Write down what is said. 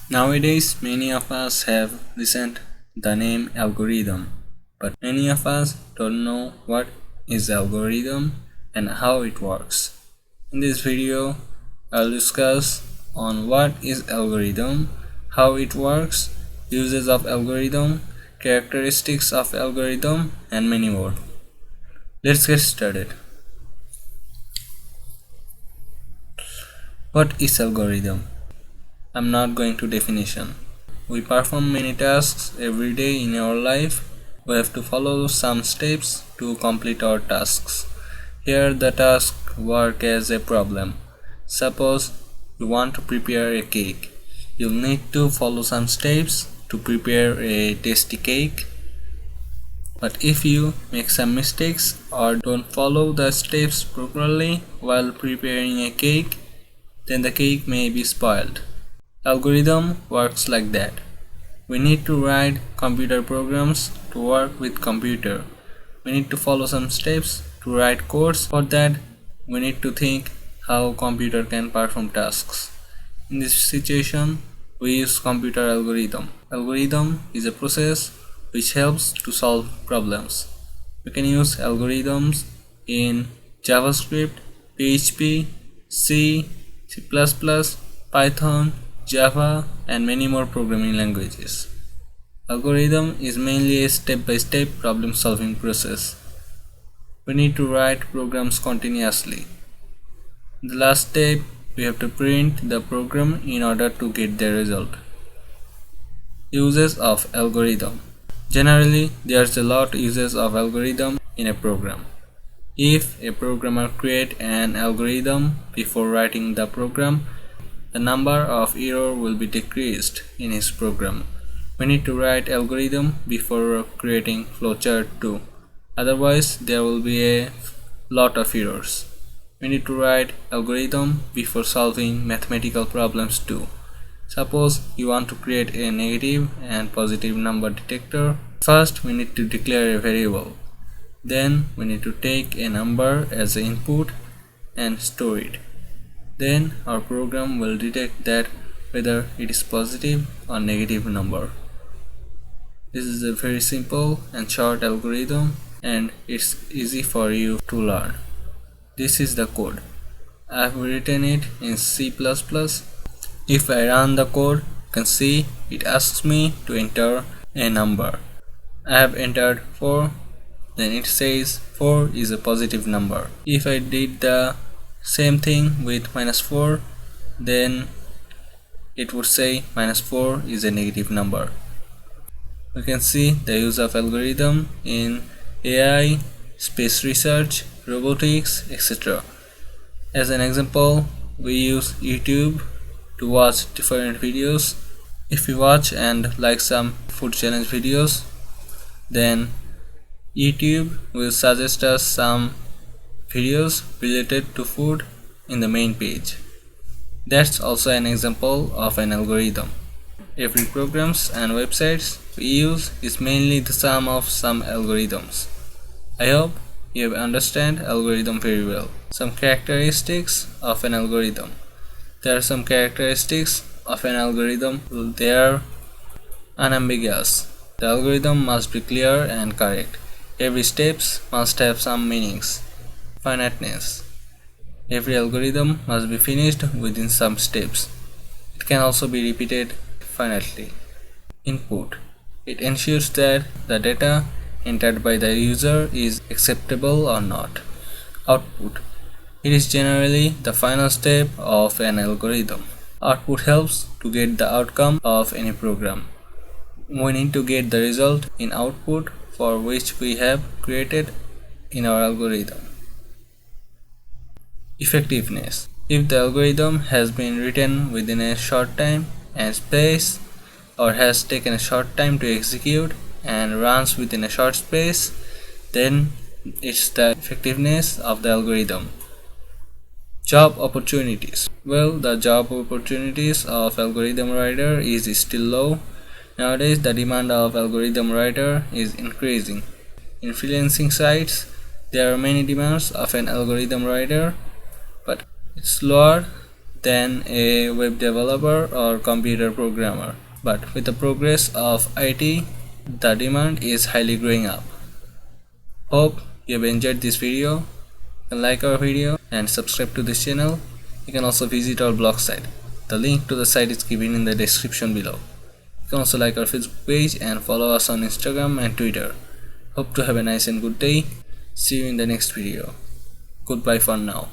Nowadays, many of us have listened the name algorithm, but many of us don't know what is algorithm and how it works. In this video, I'll discuss on what is algorithm, how it works, uses of algorithm, characteristics of algorithm, and many more. Let's get started. What is algorithm? I'm not going to definition. We perform many tasks every day in our life. We have to follow some steps to complete our tasks. Here the tasks work as a problem. Suppose you want to prepare a cake. You'll need to follow some steps to prepare a tasty cake. But if you make some mistakes or don't follow the steps properly while preparing a cake, then the cake may be spoiled. Algorithm works like that. We need to write computer programs to work with computer. We need to follow some steps to write codes. For that, we need to think how computer can perform tasks. In this situation, we use computer algorithm. Algorithm is a process which helps to solve problems. We can use algorithms in JavaScript, PHP, C, C++, Python, Java, and many more programming languages. Algorithm is mainly a step-by-step problem-solving process. We need to write programs continuously. In the last step, we have to print the program in order to get the result. Uses of algorithm. Generally, there's a lot of uses of algorithm in a program. If a programmer create an algorithm before writing the program, the number of error will be decreased in his program. We need to write algorithm before creating flowchart too. Otherwise, there will be a lot of errors. We need to write algorithm before solving mathematical problems too. Suppose you want to create a negative and positive number detector. First, we need to declare a variable. Then, we need to take a number as an input and store it. Then our program will detect that whether it is positive or negative number. This is a very simple and short algorithm and it's easy for you to learn. This is the code. I have written it in C++. If I run the code, you can see it asks me to enter a number. I have entered 4, then it says 4 is a positive number. If I did the same thing with -4, then it would say -4 is a negative number. We can see the use of algorithm in AI, space research, robotics, etc. As an example, we use YouTube to watch different videos. If we watch and like some food challenge videos, then YouTube will suggest us some videos related to food in the main page. That's also an example of an algorithm. Every programs and websites we use is mainly the sum of some algorithms. I hope you understand algorithm very well. Some characteristics of an algorithm. There are some characteristics of an algorithm. They are unambiguous. The algorithm must be clear and correct. Every steps must have some meanings. Finiteness. Every algorithm must be finished within some steps. It can also be repeated finitely. Input. It ensures that the data entered by the user is acceptable or not. Output. It is generally the final step of an algorithm. Output helps to get the outcome of any program. We need to get the result in output for which we have created in our algorithm. Effectiveness. If the algorithm has been written within a short time and space or has taken a short time to execute and runs within a short space, then it's the effectiveness of the algorithm. Job opportunities. Well, the job opportunities of algorithm writer is still low. Nowadays, the demand of algorithm writer is increasing. In freelancing sites, there are many demands of an algorithm writer, but it's lower than a web developer or computer programmer. But with the progress of IT, the demand is highly growing up. Hope you have enjoyed this video. You can like our video and subscribe to this channel. You can also visit our blog site. The link to the site is given in the description below. You can also like our Facebook page and follow us on Instagram and Twitter. Hope to have a nice and good day. See you in the next video. Goodbye for now.